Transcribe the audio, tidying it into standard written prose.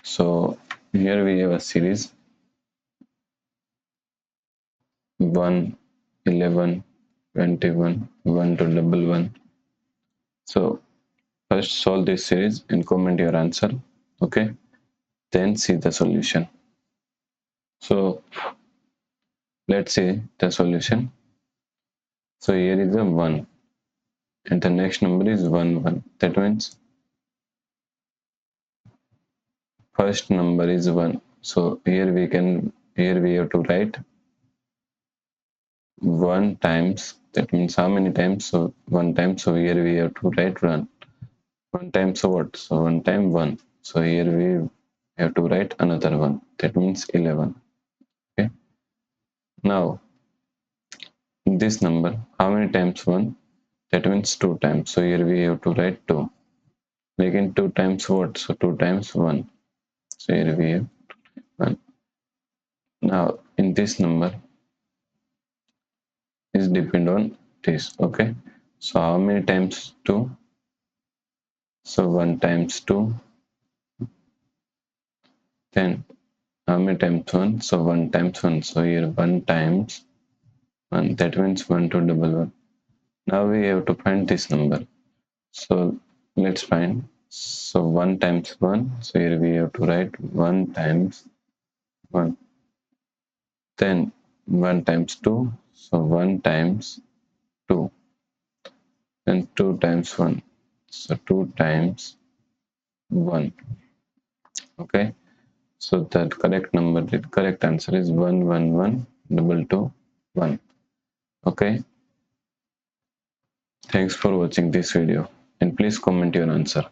So here we have a series 1, 11, 21, 1 to double 1. So first solve this series and comment your answer. Okay, then see the solution. So let's see the solution. So here is a 1 and the next number is 1 1. That means first number is 1. So here we have to write 1 times, that means how many times? So 1 time, so here we have to write 1 times. So what? So 1 time 1, so here we have to write another 1, that means 11. Okay, now this number, how many times 1? That means 2 times, so here we have to write 2. Again 2 times what? So 2 times 1, so here we have 1. Now in this number is depend on this. Okay, so how many times 2? So 1 times 2. Then how many times 1? So 1 times 1, so here 1 times 1, that means 1 to double 1. Now we have to find this number, so let's find. So 1 times 1, so here we have to write 1 times 1. Then 1 times 2, so 1 times 2. Then 2 times 1, so 2 times 1. Okay, so that correct answer is 1 1 1 double 2 1. Okay, thanks for watching this video and please comment your answer.